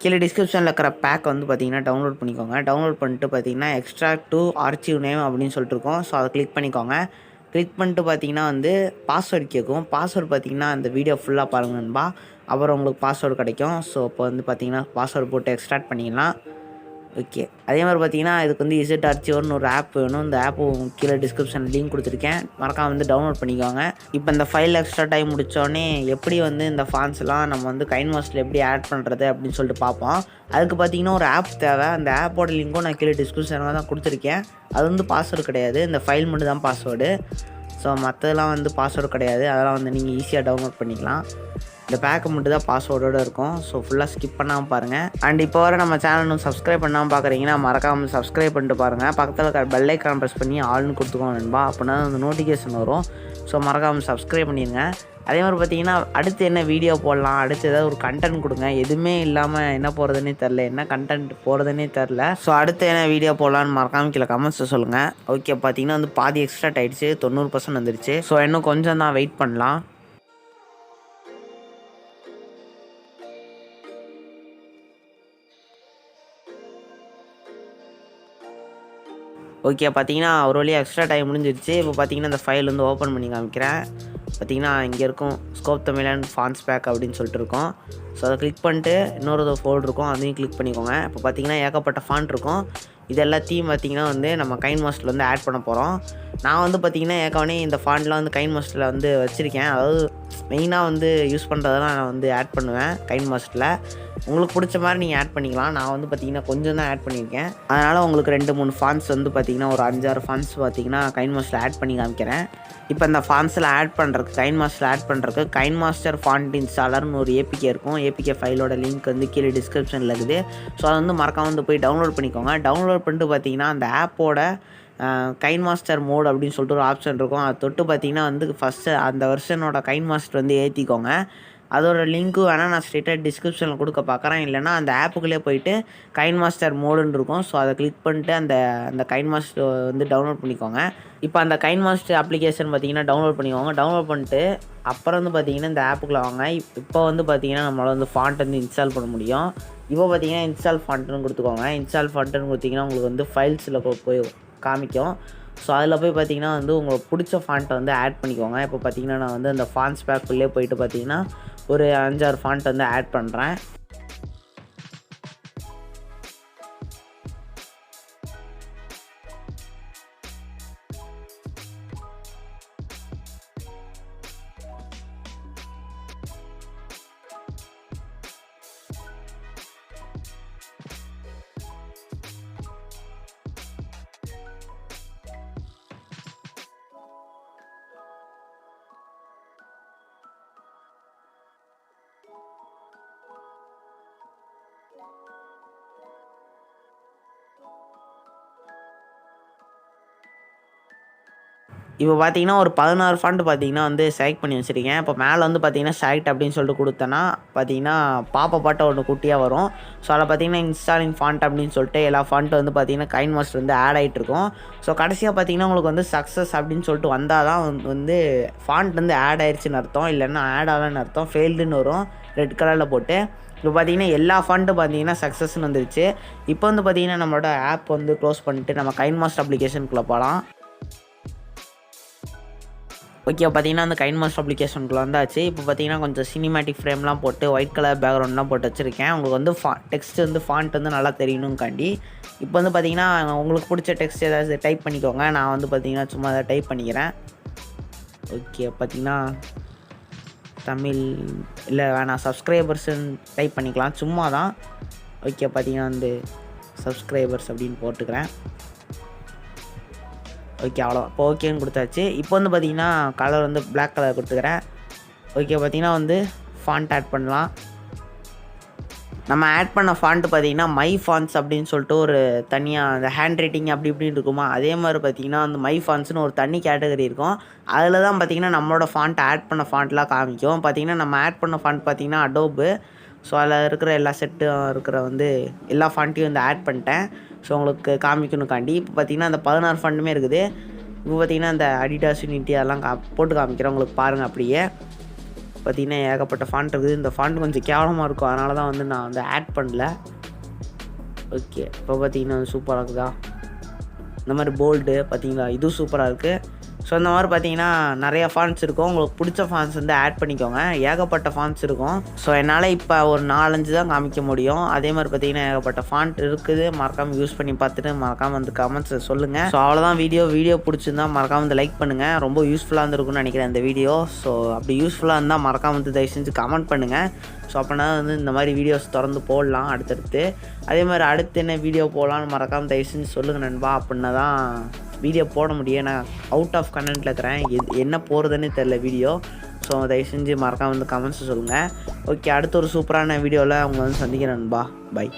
கீழே டிஸ்கிரிப்ஷனில் இருக்கிற பேக் வந்து பார்த்தீங்கன்னா டவுன்லோட் பண்ணிக்கோங்க. டவுன்லோட் பண்ணிட்டு பார்த்தீங்கன்னா எக்ஸ்ட்ராக்ட் டு ஆர்ச்சிவ் நேம் அப்படின்னு சொல்லிட்டு இருக்கும். ஸோ அதை கிளிக் பண்ணிக்கோங்க. கிளிக் பண்ணிட்டு பார்த்தீங்கன்னா வந்து பாஸ்வேர்டு கேட்கும். பாஸ்வேர்டு பார்த்தீங்கன்னா அந்த வீடியோ ஃபுல்லாக பாருங்க நண்பா. அப்புறம் உங்களுக்கு பாஸ்வேர்டு கிடைக்கும். ஸோ இப்போ வந்து பார்த்தீங்கன்னா பாஸ்வேர்டு போட்டு எக்ஸ்ட்ராக்ட் பண்ணிக்கலாம். ஓகே, அதே மாதிரி பார்த்தீங்கன்னா இதுக்கு வந்து இசட் ஆர்ச்சிவர்னு ஒரு ஆப் வேணும். இந்த ஆப்பு கீழே டிஸ்கிரிப்ஷன் லிங்க் கொடுத்துருக்கேன், மறக்காம வந்து டவுன்லோட் பண்ணிக்கோங்க. இப்போ இந்த ஃபைல் எக்ஸ்ட்ராக்ட் ஆகி முடித்தோடனே எப்படி வந்து இந்த ஃபான்ஸ்லாம் நம்ம வந்து கைன்மாஸ்டரில் எப்படி ஆட் பண்ணுறது அப்படின்னு சொல்லிட்டு பார்ப்போம். அதுக்கு பார்த்தீங்கன்னா ஒரு ஆப் தேவை. அந்த ஆப்போட லிங்க்கும் நான் கீழே டிஸ்கிரிப்ஷனில் தான் கொடுத்துருக்கேன். அது வந்து பாஸ்வேர்டு கிடையாது, இந்த ஃபைல் மட்டும் தான் பாஸ்வேர்டு. ஸோ மற்றதெல்லாம் வந்து பாஸ்வேர்டு கிடையாது, அதெல்லாம் வந்து நீங்கள் ஈஸியாக டவுன்லோட் பண்ணிக்கலாம். இந்த பேக்கு மட்டும் தான் பாஸ்வேர்டோடு இருக்கும். ஸோ ஃபுல்லாக ஸ்கிப் பண்ணாமல் பாருங்கள். அண்ட் இப்போ வர நம்ம சேனலும் சப்ஸ்கிரைப் பண்ணாமல் பார்க்குறீங்கன்னா மறக்காமல் சப்ஸ்கிரைப் பண்ணிட்டு பாருங்கள். பக்கத்தில் இருக்கிற பெல் ஐக்கான் ப்ரெஸ் பண்ணி ஆல்னு கொடுத்துக்கோங்க நண்பா. அப்படின்னா அந்த நோட்டிஃபிகேஷன் வரும். ஸோ மறக்காமல் சப்ஸ்கிரைப் பண்ணிடுங்க. அதே மாதிரி பார்த்தீங்கன்னா அடுத்து என்ன வீடியோ போடலாம், அடுத்து ஏதாவது ஒரு கண்டென்ட் கொடுங்க. எதுவுமே இல்லாமல் என்ன போகிறதுனே தெரில, என்ன கண்டென்ட் போகிறதுனே தெரில. ஸோ அடுத்து என்ன வீடியோ போடலான்னு மறக்காமல் கீழே கமெண்ட்ஸில் சொல்லுங்கள். ஓகே, பார்த்தீங்கன்னா வந்து பாதி எக்ஸ்ட்ராக்ட் ஆகிடுச்சு, 90% வந்துடுச்சு. ஸோ இன்னும் கொஞ்சம் தான் வெயிட் பண்ணலாம். ஓகே, பார்த்தீங்கன்னா ஒரு வழியாக எக்ஸ்ட்ரா டைம் முடிஞ்சிருச்சு. இப்போ பார்த்தீங்கன்னா இந்த ஃபைல் வந்து ஓப்பன் பண்ணி காமிக்கிறேன். பார்த்தீங்கன்னா இங்கே இருக்கும் ஸ்கோப் தமிழன் ஃபான்ஸ் பேக் அப்படின்னு சொல்லிட்டு இருக்கும். ஸோ அதை கிளிக் பண்ணிட்டு இன்னொரு ஃபோல்டர் இருக்கும், அதையும் கிளிக் பண்ணிக்கோங்க. இப்போ பார்த்தீங்கன்னா ஏகப்பட்ட ஃபாண்ட் இருக்கும். இது எல்லாத்தையும் பார்த்தீங்கன்னா வந்து நம்ம கைன்மாஸ்டரில் வந்து ஆட் பண்ண போகிறோம். நான் வந்து பார்த்தீங்கன்னா ஏற்கனவே இந்த ஃபாண்ட்லாம் வந்து கைன்மாஸ்டரில் வந்து வச்சுருக்கேன். அதாவது மெயினாக வந்து யூஸ் பண்ணுறதெல்லாம் நான் வந்து ஆட் பண்ணுவேன் கைன்மாஸ்டரில். உங்களுக்கு பிடிச்ச மாதிரி நீங்கள் ஆட் பண்ணிக்கலாம். நான் வந்து பார்த்தீங்கன்னா கொஞ்சம் தான் ஆட் பண்ணியிருக்கேன். அதனால் உங்களுக்கு 2-3 ஃபான்ஸ் வந்து பார்த்தீங்கன்னா ஒரு 5-6 ஃபான்ஸ் பார்த்தீங்கன்னா கைன்மாஸ்டரில் ஆட் பண்ணி காமிக்கிறேன். இப்போ இந்த ஃபான்ஸில் ஆட் பண்ணுறதுக்கு கைன்மாஸ்டரில் ஆட் பண்ணுறதுக்கு கைன்மாஸ்டர் ஃபாண்ட் இன்ஸ்டாலர்னு ஒரு ஏபிகே இருக்கும். ஏபிகே ஃபைலோட லிங்க் வந்து கீழே டிஸ்கிரிப்ஷனில் இருக்குது. ஸோ அதை வந்து மறக்காம வந்து போய் டவுன்லோட் பண்ணிக்கோங்க. டவுன்லோட் பண்ணிட்டு பார்த்தீங்கன்னா அந்த ஆப்போட கைன்மாஸ்டர் மோட் அப்படின்னு சொல்லிட்டு ஒரு ஆப்ஷன் இருக்கும். அதை தொட்டு பார்த்தீங்கன்னா வந்து ஃபஸ்ட்டு அந்த வெர்ஷனோட கைன்மாஸ்டர் வந்து ஏற்றிக்கோங்க. அதோட லிங்க்கு வேணால் நான் ஸ்ட்ரெயிட்டாக டிஸ்கிரிப்ஷனில் கொடுக்க பார்க்குறேன். இல்லைனா அந்த ஆப்புக்குள்ளே போயிட்டு கைன்மாஸ்டர் மோடுன்னு இருக்கும். ஸோ அதை கிளிக் பண்ணிட்டு அந்த கைன்மாஸ்டர் வந்து டவுன்லோட் பண்ணிக்கோங்க. இப்போ அந்த கைன்மாஸ்டர் அப்ளிகேஷன் பார்த்தீங்கன்னா டவுன்லோட் பண்ணிக்கோங்க. டவுன்லோட் பண்ணிட்டு அப்புறம் வந்து பார்த்தீங்கன்னா இந்த ஆப்புக்குள்ளே வாங்க. இப்போ வந்து பார்த்தீங்கன்னா நம்மளால் வந்து ஃபாண்ட் வந்து இன்ஸ்டால் பண்ண முடியும். இப்போ பார்த்தீங்கன்னா இன்ஸ்டால் ஃபாண்ட்டுன்னு கொடுத்துக்கோங்க. இன்ஸ்டால் ஃபாண்ட்டுன்னு கொடுத்தீங்கன்னா உங்களுக்கு வந்து ஃபைல்ஸில் போய் காமிக்கும். ஸோ அதில் போய் பார்த்தீங்கன்னா வந்து உங்களுக்கு பிடிச்ச ஃபாண்ட்டை வந்து ஆட் பண்ணிக்கோங்க. இப்போ பார்த்தீங்கன்னா நான் வந்து அந்த ஃபான்ஸ் பேக்குள்ளே போயிட்டு பார்த்தீங்கன்னா ஒரு 5-6 ஃபாண்ட் வந்து ஆட் பண்ணுறேன். இப்போ பார்த்தீங்கன்னா ஒரு 16 ஃபாண்ட் பார்த்தீங்கன்னா வந்து செலக்ட் பண்ணி வச்சுருக்கேன். இப்போ மேலே வந்து பார்த்தீங்கன்னா செலக்ட் அப்படின்னு சொல்லிட்டு கொடுத்தேன்னா பார்த்தீங்கன்னா பாப்பா ஒன்று குட்டியாக வரும். ஸோ அதில் பார்த்தீங்கன்னா இன்ஸ்டாலிங் ஃபாண்ட் அப்படின்னு சொல்லிட்டு எல்லா ஃபாண்ட்டு வந்து பார்த்தீங்கன்னா கைன்மாஸ்டர் வந்து ஆட் ஆகிட்டு இருக்கும். ஸோ கடைசியாக பார்த்தீங்கன்னா உங்களுக்கு வந்து சக்ஸஸ் அப்படின்னு சொல்லிட்டு வந்தால் தான் வந்து ஃபாண்ட் வந்து ஆட் ஆயிடுச்சுன்னு அர்த்தம். இல்லைன்னா ஆட் ஆகலன்னு அர்த்தம், ஃபெயில்டுன்னு வரும் ரெட் கலரில் போட்டு. இப்போ பார்த்தீங்கன்னா எல்லா ஃபாண்ட்டும் பார்த்தீங்கன்னா சக்ஸஸ்ன்னு வந்துருச்சு. இப்போ வந்து பார்த்தீங்கன்னா நம்மளோட ஆப் வந்து க்ளோஸ் பண்ணிட்டு நம்ம கைன்மாஸ்டர் அப்ளிகேஷனுக்குள்ளே போகலாம். ஓகே, பார்த்தீங்கன்னா அந்த கைன்மாஸ்டர் அப்ளிகேஷனுக்குள்ள வந்தாச்சு. இப்போ பார்த்தீங்கன்னா கொஞ்சம் சினிமேட்டிக் ஃப்ரேம்லாம் போட்டு ஒயிட் கலர் பேக்ரவுண்ட்லாம் போட்டு வச்சுருக்கேன். உங்களுக்கு வந்து டெக்ஸ்ட் வந்து ஃபாண்ட் வந்து நல்லா தெரியணுங்காண்டி. இப்போ வந்து பார்த்தீங்கன்னா உங்களுக்கு பிடிச்ச டெக்ஸ்ட் ஏதாவது டைப் பண்ணிக்கோங்க. நான் வந்து பார்த்தீங்கன்னா சும்மா அதை டைப் பண்ணிக்கிறேன். ஓகே, பார்த்தீங்கன்னா தமிழ் இல்லை வேணாம் சப்ஸ்கிரைபர்ஸ்ன்னு டைப் பண்ணிக்கலாம், சும்மா தான். ஓகே, பார்த்தீங்கன்னா வந்து சப்ஸ்கிரைபர்ஸ் அப்படின்னு போட்டுக்கிறேன். ஓகே, அவ்வளோ இப்போ ஓகேன்னு கொடுத்தாச்சு. இப்போ வந்து பார்த்தீங்கன்னா கலர் வந்து பிளாக் கலர் கொடுத்துக்கிறேன். ஓகே, பார்த்தீங்கன்னா வந்து ஃபாண்ட் ஆட் பண்ணலாம். நம்ம ஆட் பண்ண ஃபாண்ட்டு பார்த்தீங்கன்னா மை ஃபாண்ட்ஸ் அப்படின்னு சொல்லிட்டு ஒரு தனியாக அந்த ஹேண்ட் ரைட்டிங் அப்படி இப்படின்னு இருக்குமா, அதே மாதிரி பார்த்தீங்கன்னா அந்த மை ஃபாண்ட்ஸ்னு ஒரு தனி கேட்டகரி இருக்கும். அதில் தான் பார்த்தீங்கன்னா நம்மளோட ஃபாண்ட் ஆட் பண்ண ஃபாண்ட்லாம் காமிக்கும். பார்த்தீங்கன்னா நம்ம ஆட் பண்ண ஃபாண்ட் பார்த்தீங்கன்னா அடோபு. ஸோ அதில் இருக்கிற எல்லா செட்டும் இருக்கிற வந்து எல்லா ஃபாண்ட்டையும் வந்து ஆட் பண்ணிட்டேன். ஸோ உங்களுக்கு காமிக்கணுக்காண்டி இப்போ பார்த்தீங்கன்னா அந்த 16 ஃபாண்ட்டுமே இருக்குது. இப்போ பார்த்தீங்கன்னா அந்த அடிடாஸ் யூனிட்டி அதெல்லாம் போட்டு காமிக்கிறேன் உங்களுக்கு பாருங்கள் அப்படியே. பார்த்திங்கன்னா ஏகப்பட்ட ஃபாண்ட் இருக்குது. இந்த ஃபாண்ட் கொஞ்சம் கேவலமாக இருக்கும், அதனால தான் வந்து நான் வந்து ஆட் பண்ணல. ஓகே, இப்போ பார்த்திங்கன்னா சூப்பராக இருக்குதா? இந்த மாதிரி போல்டு பார்த்திங்களா, இதுவும் சூப்பராக இருக்குது. ஸோ இந்த மாதிரி பார்த்தீங்கன்னா நிறையா ஃபாண்ட்ஸ் இருக்கும். உங்களுக்கு பிடிச்ச ஃபாண்ட்ஸ் வந்து ஆட் பண்ணிக்கோங்க. ஏகப்பட்ட ஃபாண்ட்ஸ் இருக்கும். ஸோ என்னால் இப்போ ஒரு 4-5 தான் காமிக்க முடியும். அதே மாதிரி பார்த்தீங்கன்னா ஏகப்பட்ட ஃபாண்ட் இருக்குது. மறக்காமல் யூஸ் பண்ணி பார்த்துட்டு மறக்காமல் வந்து கமெண்ட்ஸில் சொல்லுங்கள். ஸோ அவ்வளோதான் வீடியோ பிடிச்சிருந்தா மறக்காமல் வந்து லைக் பண்ணுங்கள். ரொம்ப யூஸ்ஃபுல்லாக இருந்திருக்கும்னு நினைக்கிறேன் இந்த வீடியோ. ஸோ அப்படி யூஸ்ஃபுல்லாக இருந்தால் மறக்காமல் வந்து தயவு செஞ்சு கமெண்ட் பண்ணுங்கள். ஸோ அப்போனா வந்து இந்த மாதிரி வீடியோஸ் தொடர்ந்து போடலாம் அடுத்தடுத்து. அதே மாதிரி அடுத்து என்ன வீடியோ போடலான்னு மறக்காமல் தயவு செஞ்சு சொல்லுங்கள் நண்பா. அப்படின்னா தான் வீடியோ போட முடியும். நான் அவுட் ஆஃப் கண்டென்ட்டில் இருக்கிறேன், என்ன போகிறதுன்னு தெரில வீடியோ. ஸோ தயவு செஞ்சு மறக்காமல் வந்து கமெண்ட்ஸ் சொல்லுங்கள். ஓகே, அடுத்த ஒரு சூப்பரான வீடியோவில் அவங்க வந்து சந்திக்கிறேன் நண்பா. பை.